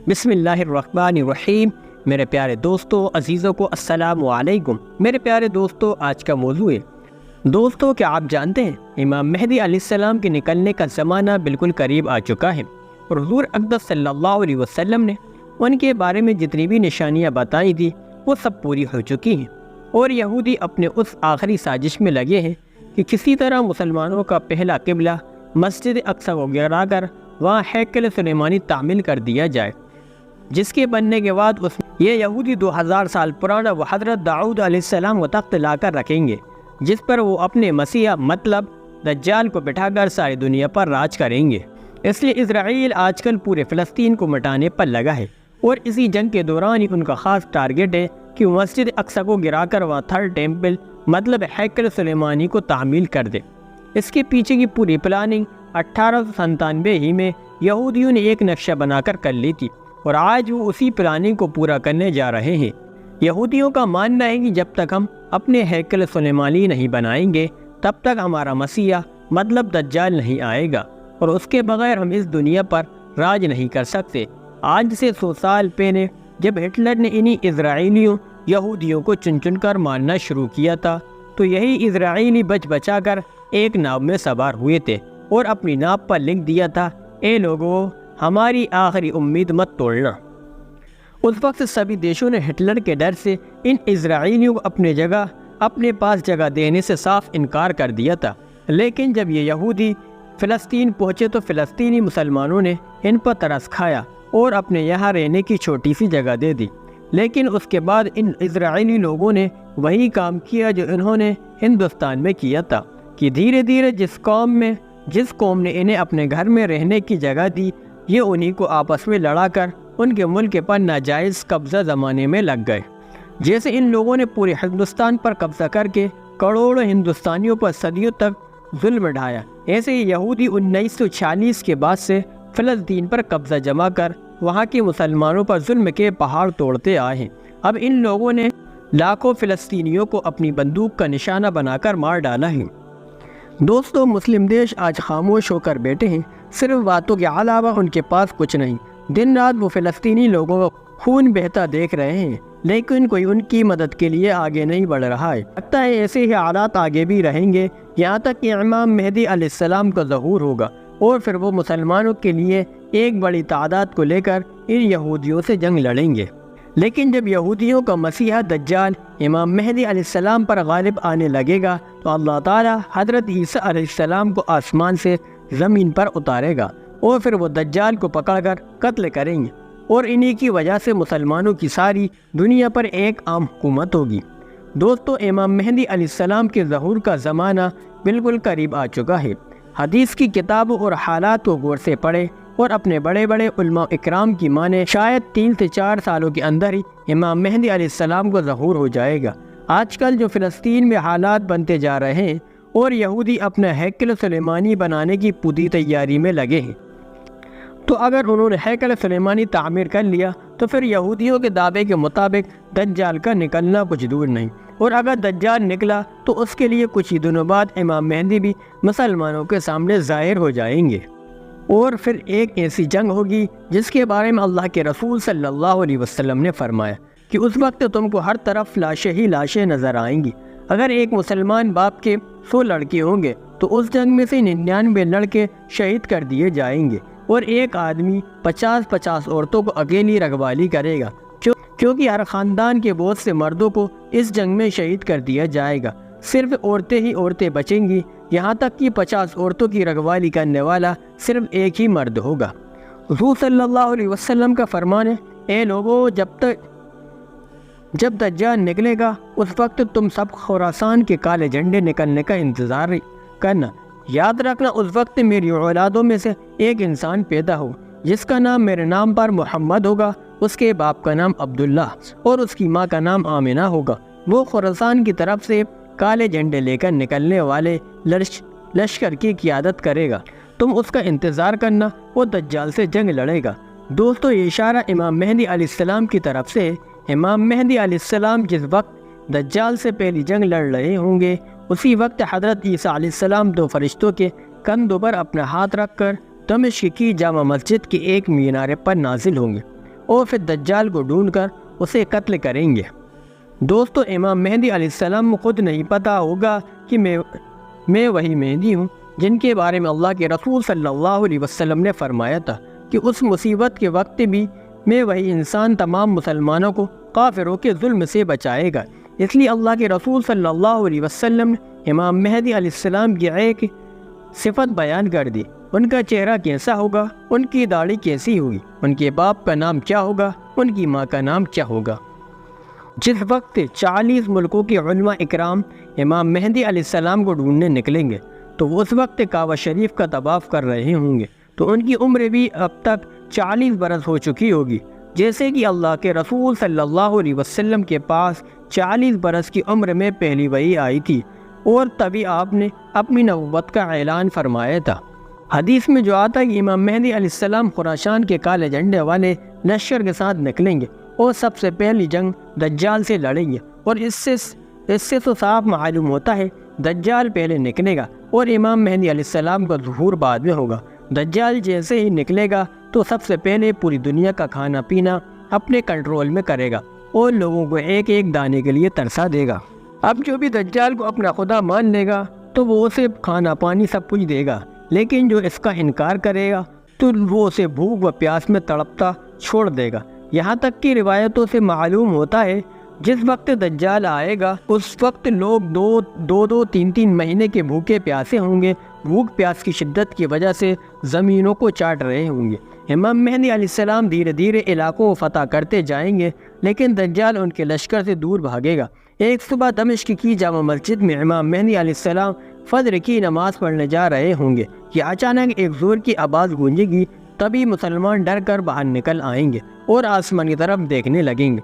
بسم اللہ الرحمن الرحیم۔ میرے پیارے دوستو، عزیزوں کو السلام علیکم۔ میرے پیارے دوستو، آج کا موضوع ہے دوستو کیا آپ جانتے ہیں امام مہدی علیہ السلام کے نکلنے کا زمانہ بالکل قریب آ چکا ہے، اور حضور اقدس صلی اللہ علیہ وسلم نے ان کے بارے میں جتنی بھی نشانیاں بتائی تھی وہ سب پوری ہو چکی ہیں، اور یہودی اپنے اس آخری سازش میں لگے ہیں کہ کسی طرح مسلمانوں کا پہلا قبلہ مسجد اقصی کو گرا کر وہاں ہیکل سلیمانی تعمیل کر دیا جائے، جس کے بننے کے بعد یہ یہودی 2000 سال پرانا وہ حضرت داؤد علیہ السلام کو تخت لا کر رکھیں گے، جس پر وہ اپنے مسیح مطلب دجال کو بٹھا کر ساری دنیا پر راج کریں گے۔ اس لیے اسرائیل آج کل پورے فلسطین کو مٹانے پر لگا ہے، اور اسی جنگ کے دوران ہی ان کا خاص ٹارگٹ ہے کہ وہ مسجد اقصی کو گرا کر وہاں تھرڈ ٹیمپل مطلب ہیکل سلیمانی کو تعمیل کر دے۔ اس کے پیچھے کی پوری پلاننگ 1897 ہی میں یہودیوں نے ایک نقشہ بنا کر کر لی تھی، اور آج وہ اسی پلاننگ کو پورا کرنے جا رہے ہیں۔ یہودیوں کا ماننا ہے کہ جب تک ہم اپنے ہیکل سلیمانی نہیں بنائیں گے تب تک ہمارا مسیح مطلب دجال نہیں آئے گا، اور اس کے بغیر ہم اس دنیا پر راج نہیں کر سکتے۔ آج سے 100 سال پہلے جب ہٹلر نے انہی اسرائیلیوں یہودیوں کو چن چن کر مارنا شروع کیا تھا، تو یہی اسرائیلی بچ بچا کر ایک ناؤ میں سوار ہوئے تھے اور اپنی ناؤ پر لکھ دیا تھا، اے لوگو ہماری آخری امید مت توڑنا۔ اس وقت سبھی دیشوں نے ہٹلر کے ڈر سے ان اسرائیلیوں کو اپنے پاس جگہ دینے سے صاف انکار کر دیا تھا، لیکن جب یہ یہودی فلسطین پہنچے تو فلسطینی مسلمانوں نے ان پر ترس کھایا اور اپنے یہاں رہنے کی چھوٹی سی جگہ دے دی۔ لیکن اس کے بعد ان اسرائیلی لوگوں نے وہی کام کیا جو انہوں نے ہندوستان میں کیا تھا، کہ دھیرے دھیرے جس قوم نے انہیں اپنے گھر میں رہنے کی جگہ دی، یہ انہی کو آپس میں لڑا کر ان کے ملک پر ناجائز قبضہ زمانے میں لگ گئے۔ جیسے ان لوگوں نے پورے ہندوستان پر قبضہ کر کے کروڑوں ہندوستانیوں پر صدیوں تک ظلم ڈھایا، ایسے ہی یہودی 1946 کے بعد سے فلسطین پر قبضہ جما کر وہاں کے مسلمانوں پر ظلم کے پہاڑ توڑتے آئے ہیں۔ اب ان لوگوں نے لاکھوں فلسطینیوں کو اپنی بندوق کا نشانہ بنا کر مار ڈالا ہے۔ دوستو، مسلم دیش آج خاموش ہو کر بیٹھے ہیں، صرف باتوں کے علاوہ ان کے پاس کچھ نہیں۔ دن رات وہ فلسطینی لوگوں کو خون بہتا دیکھ رہے ہیں، لیکن کوئی ان کی مدد کے لیے آگے نہیں بڑھ رہا ہے۔ لگتا ہے ایسے ہی حالات آگے بھی رہیں گے یہاں تک کہ امام مہدی علیہ السلام کا ظہور ہوگا، اور پھر وہ مسلمانوں کے لیے ایک بڑی تعداد کو لے کر ان یہودیوں سے جنگ لڑیں گے۔ لیکن جب یہودیوں کا مسیح دجال امام مہدی علیہ السلام پر غالب آنے لگے گا تو اللہ تعالیٰ حضرت عیسیٰ علیہ السلام کو آسمان سے زمین پر اتارے گا، اور پھر وہ دجال کو پکڑ کر قتل کریں گے، اور انہی کی وجہ سے مسلمانوں کی ساری دنیا پر ایک عام حکومت ہوگی۔ دوستو، امام مہدی علیہ السلام کے ظہور کا زمانہ بالکل قریب آ چکا ہے۔ حدیث کی کتابوں اور حالات کو غور سے پڑھیں اور اپنے بڑے بڑے علماء اکرام کی مانیں، شاید 3 سے 4 سالوں کے اندر ہی امام مہدی علیہ السلام کو ظہور ہو جائے گا۔ آج کل جو فلسطین میں حالات بنتے جا رہے ہیں اور یہودی اپنا ہیکل سلیمانی بنانے کی پوری تیاری میں لگے ہیں، تو اگر انہوں نے ہیکل سلیمانی تعمیر کر لیا تو پھر یہودیوں کے دعوے کے مطابق دجال کا نکلنا کچھ دور نہیں، اور اگر دجال نکلا تو اس کے لیے کچھ ہی دنوں بعد امام مہدی بھی مسلمانوں کے سامنے ظاہر ہو جائیں گے، اور پھر ایک ایسی جنگ ہوگی جس کے بارے میں اللہ کے رسول صلی اللہ علیہ وسلم نے فرمایا کہ اس وقت تم کو ہر طرف لاشیں ہی لاشیں نظر آئیں گی۔ اگر ایک مسلمان باپ کے 100 لڑکے ہوں گے تو اس جنگ میں سے 99 لڑکے شہید کر دیے جائیں گے، اور ایک آدمی 50 عورتوں کو اکیلی رکھوالی کرے گا، کیونکہ ہر خاندان کے بہت سے مردوں کو اس جنگ میں شہید کر دیا جائے گا۔ صرف عورتیں بچیں گی، یہاں تک کہ 50 عورتوں کی رکھوالی کرنے والا صرف ایک ہی مرد ہوگا۔ حضور صلی اللہ علیہ وسلم کا فرمان ہے، اے لوگو جب دجال نکلے گا اس وقت تم سب خراسان کے کالے جھنڈے نکلنے کا انتظار کرنا۔ یاد رکھنا اس وقت میری اولادوں میں سے ایک انسان پیدا ہو جس کا نام میرے نام پر محمد ہوگا، اس کے باپ کا نام عبداللہ اور اس کی ماں کا نام آمنہ ہوگا۔ وہ خراسان کی طرف سے کالے جھنڈے لے کر نکلنے والے لشکر کی قیادت کرے گا، تم اس کا انتظار کرنا، وہ دجال سے جنگ لڑے گا۔ دوستو، یہ اشارہ امام مہدی علیہ السلام کی طرف سے ہے۔ امام مہدی علیہ السلام جس وقت دجال سے پہلی جنگ لڑ رہے ہوں گے، اسی وقت حضرت عیسیٰ علیہ السلام 2 فرشتوں کے کندھوں پر اپنا ہاتھ رکھ کر دمشق کی جامع مسجد کے ایک مینارے پر نازل ہوں گے، اور پھر دجال کو ڈھونڈ کر اسے قتل کریں گے۔ دوستو امام مہدی علیہ السلام کو خود نہیں پتہ ہوگا کہ میں وہی مہدی ہوں جن کے بارے میں اللہ کے رسول صلی اللہ علیہ وسلم نے فرمایا تھا کہ اس مصیبت کے وقت بھی میں وہی انسان تمام مسلمانوں کو کافروں کے ظلم سے بچائے گا۔ اس لیے اللہ کے رسول صلی اللہ علیہ وسلم نے امام مہدی علیہ السلام کی ایک صفت بیان کر دی۔ ان کا چہرہ کیسا ہوگا، ان کی داڑھی کیسی ہوگی، ان کے باپ کا نام کیا ہوگا، ان کی ماں کا نام کیا ہوگا۔ جس وقت 40 ملکوں کے علماء اکرام امام مہدی علیہ السلام کو ڈھونڈنے نکلیں گے تو وہ اس وقت کعبہ شریف کا طواف کر رہے ہوں گے، تو ان کی عمر بھی اب تک 40 برس ہو چکی ہوگی، جیسے کہ اللہ کے رسول صلی اللہ علیہ وسلم کے پاس 40 برس کی عمر میں پہلی وحی آئی تھی، اور تبھی آپ نے اپنی نبوت کا اعلان فرمایا تھا۔ حدیث میں جو آتا ہے کہ امام مہدی علیہ السلام خراسان کے کالے جھنڈے والے لشکر کے ساتھ نکلیں گے اور سب سے پہلی جنگ دجال سے لڑیں گے، اور اس سے تو صاف معلوم ہوتا ہے دجال پہلے نکلے گا اور امام مہدی علیہ السلام کا ظہور بعد میں ہوگا۔ دجال جیسے ہی نکلے گا تو سب سے پہلے پوری دنیا کا کھانا پینا اپنے کنٹرول میں کرے گا اور لوگوں کو ایک ایک دانے کے لیے ترسا دے گا۔ اب جو بھی دجال کو اپنا خدا مان لے گا تو وہ اسے کھانا پانی سب کچھ دے گا، لیکن جو اس کا انکار کرے گا تو وہ اسے بھوک و پیاس میں تڑپتا چھوڑ دے گا۔ یہاں تک کہ روایتوں سے معلوم ہوتا ہے جس وقت دجال آئے گا اس وقت لوگ دو تین مہینے کے بھوکے پیاسے ہوں گے، بھوک پیاس کی شدت کی وجہ سے زمینوں کو چاٹ رہے ہوں گے۔ امام مہدی علیہ السلام دھیرے دھیرے علاقوں کو فتح کرتے جائیں گے، لیکن دجال ان کے لشکر سے دور بھاگے گا۔ ایک صبح دمشق کی جامع مسجد میں امام مہدی علیہ السلام فجر کی نماز پڑھنے جا رہے ہوں گے کہ اچانک ایک زور کی آواز گونجے گی، تبھی مسلمان ڈر کر باہر نکل آئیں گے اور آسمان کی طرف دیکھنے لگیں گے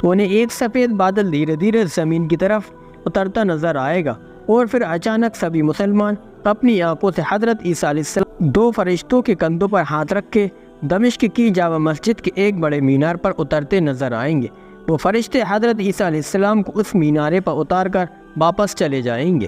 تو انہیں ایک سفید بادل دھیرے دھیرے زمین کی طرف اترتا نظر آئے گا، اور پھر اچانک سبھی مسلمان اپنی آنکھوں سے حضرت عیسیٰ علیہ السلام 2 فرشتوں کے کندھوں پر ہاتھ رکھ کے دمشق کی جامع مسجد کے ایک بڑے مینار پر اترتے نظر آئیں گے۔ وہ فرشتے حضرت عیسیٰ علیہ السلام کو اس مینارے پر اتار کر واپس چلے جائیں گے۔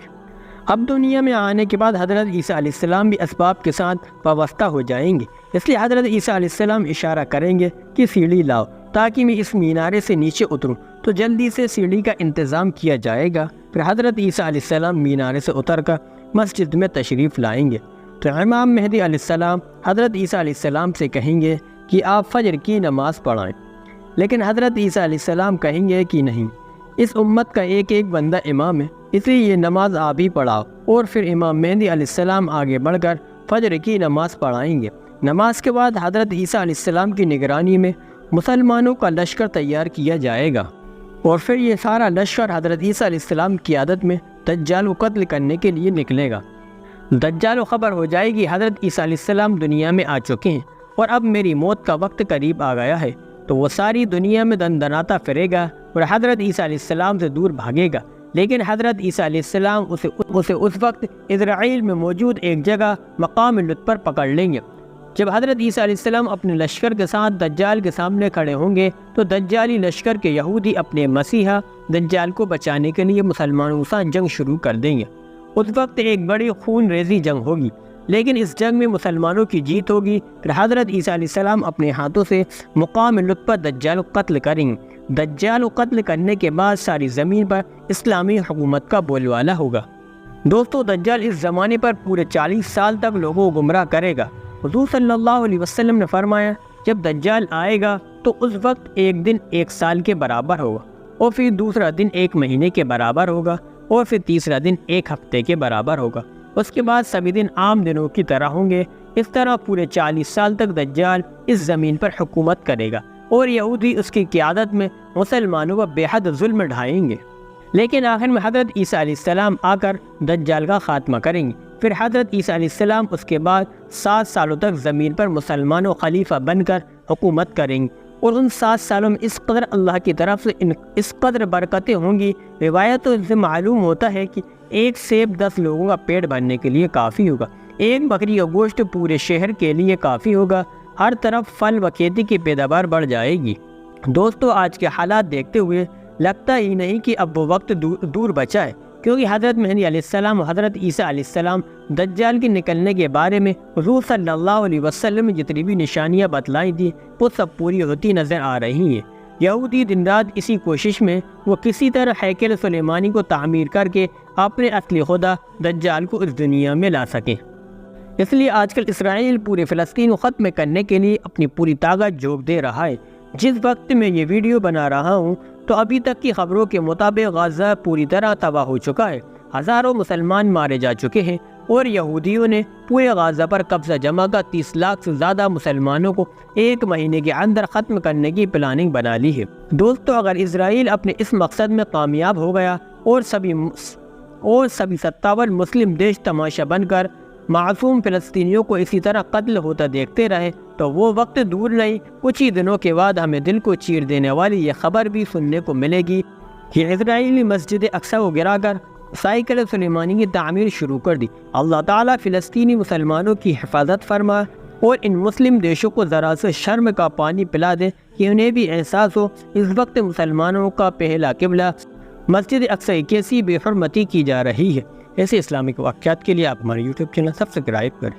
اب دنیا میں آنے کے بعد حضرت عیسیٰ علیہ السلام بھی اسباب کے ساتھ وابستہ ہو جائیں گے، اس لیے حضرت عیسیٰ علیہ السلام اشارہ کریں گے کہ سیڑھی لاؤ تاکہ میں اس مینارے سے نیچے اتروں، تو جلدی سے سیڑھی کا انتظام کیا جائے گا۔ پھر حضرت عیسیٰ علیہ السلام مینارے سے اتر کر مسجد میں تشریف لائیں گے، تو امام مہدی علیہ السلام حضرت عیسیٰ علیہ السلام سے کہیں گے کہ آپ فجر کی نماز پڑھائیں، لیکن حضرت عیسیٰ علیہ السلام کہیں گے کہ نہیں، اس امت کا ایک ایک بندہ امام ہے، اس لیے یہ نماز آپ ہی پڑھاؤ، اور پھر امام مہدی علیہ السلام آگے بڑھ کر فجر کی نماز پڑھائیں گے۔ نماز کے بعد حضرت عیسیٰ علیہ السلام کی نگرانی میں مسلمانوں کا لشکر تیار کیا جائے گا، اور پھر یہ سارا لشکر حضرت عیسیٰ علیہ السلام کی قیادت میں دجال کو قتل کرنے کے لیے نکلے گا۔ دجال کو خبر ہو جائے گی حضرت عیسیٰ علیہ السلام دنیا میں آ چکے ہیں اور اب میری موت کا وقت قریب آ گیا ہے، تو وہ ساری دنیا میں دندناتا پھرے گا اور حضرت عیسیٰ علیہ السلام سے دور بھاگے گا، لیکن حضرت عیسیٰ علیہ السلام اسے اس وقت اسرائیل میں موجود ایک جگہ مقام لط پر پکڑ لیں گے۔ جب حضرت عیسیٰ علیہ السلام اپنے لشکر کے ساتھ دجال کے سامنے کھڑے ہوں گے تو دجالی لشکر کے یہودی اپنے مسیحا دجال کو بچانے کے لیے مسلمانوں کے ساتھ جنگ شروع کر دیں گے۔ اس وقت ایک بڑی خون ریزی جنگ ہوگی، لیکن اس جنگ میں مسلمانوں کی جیت ہوگی۔ پھر حضرت عیسیٰ علیہ السلام اپنے ہاتھوں سے مقام لط پر دجال کو قتل کریں گے۔ دجال کو قتل کرنے کے بعد ساری زمین پر اسلامی حکومت کا بول بالا ہوگا۔ دوستو دجال اس زمانے پر پورے 40 سال تک لوگوں کو گمراہ کرے گا۔ حضور صلی اللہ علیہ وسلم نے فرمایا جب دجال آئے گا تو اس وقت ایک دن 1 سال کے برابر ہوگا، اور پھر دوسرا دن 1 مہینے کے برابر ہوگا، اور پھر تیسرا دن 1 ہفتے کے برابر ہوگا۔ اس کے بعد سبھی دن عام دنوں کی طرح ہوں گے۔ اس طرح پورے 40 سال تک دجال اس زمین پر حکومت کرے گا، اور یہودی اس کی قیادت میں مسلمانوں پر بے حد ظلم ڈھائیں گے، لیکن آخر میں حضرت عیسیٰ علیہ السلام آ کر دجال کا خاتمہ کریں گے۔ پھر حضرت عیسیٰ علیہ السلام اس کے بعد 7 سالوں تک زمین پر مسلمانوں خلیفہ بن کر حکومت کریں گے، اور ان 7 سالوں میں اس قدر اللہ کی طرف سے اس قدر برکتیں ہوں گی، روایتوں سے معلوم ہوتا ہے کہ 1 سیب 10 لوگوں کا پیٹ بھرنے کے لیے کافی ہوگا، 1 بکری کا گوشت پورے شہر کے لیے کافی ہوگا، ہر طرف پھل و کھیتی کی پیداوار بڑھ جائے گی۔ دوستو آج کے حالات دیکھتے ہوئے لگتا ہی نہیں کہ اب وہ وقت دور بچا ہے، کیونکہ حضرت مہدی علیہ السلام و حضرت عیسیٰ علیہ السلام دجال کے نکلنے کے بارے میں حضور صلی اللہ علیہ وسلم نے جتنی بھی نشانیاں بتلائی تھیں وہ سب پوری ہوتی نظر آ رہی ہیں۔ یہودی دن رات اسی کوشش میں وہ کسی طرح ہیکل سلیمانی کو تعمیر کر کے اپنے اصلی خدا دجال کو اس دنیا میں لا سکیں۔ اس لیے آج کل اسرائیل پورے فلسطین کو ختم کرنے کے لیے اپنی پوری طاقت جھونک دے رہا ہے۔ جس وقت میں یہ ویڈیو بنا رہا ہوں تو ابھی تک کی خبروں کے مطابق غزہ پوری طرح تباہ ہو چکا ہے، ہزاروں مسلمان مارے جا چکے ہیں اور یہودیوں نے پورے غزہ پر قبضہ جما کر 30 لاکھ سے زیادہ مسلمانوں کو ایک مہینے کے اندر ختم کرنے کی پلاننگ بنا لی ہے۔ دوستو، اگر اسرائیل اپنے اس مقصد میں کامیاب ہو گیا اور سبھی 57 مسلم دیش تماشا بن کر معصوم فلسطینیوں کو اسی طرح قتل ہوتا دیکھتے رہے تو وہ وقت دور نہیں، کچھ ہی دنوں کے بعد ہمیں دل کو چیر دینے والی یہ خبر بھی سننے کو ملے گی کہ اسرائیلی مسجد اقصی کو گرا کر ہیکل سلیمانی کی تعمیر شروع کر دی۔ اللہ تعالیٰ فلسطینی مسلمانوں کی حفاظت فرما اور ان مسلم دیشوں کو ذرا سے شرم کا پانی پلا دے کہ انہیں بھی احساس ہو اس وقت مسلمانوں کا پہلا قبلہ مسجد اقصی کیسی بے حرمتی کی جا رہی ہے۔ ایسے اسلامک واقعات کے لیے آپ ہمارے YouTube چینل سبسکرائب کریں۔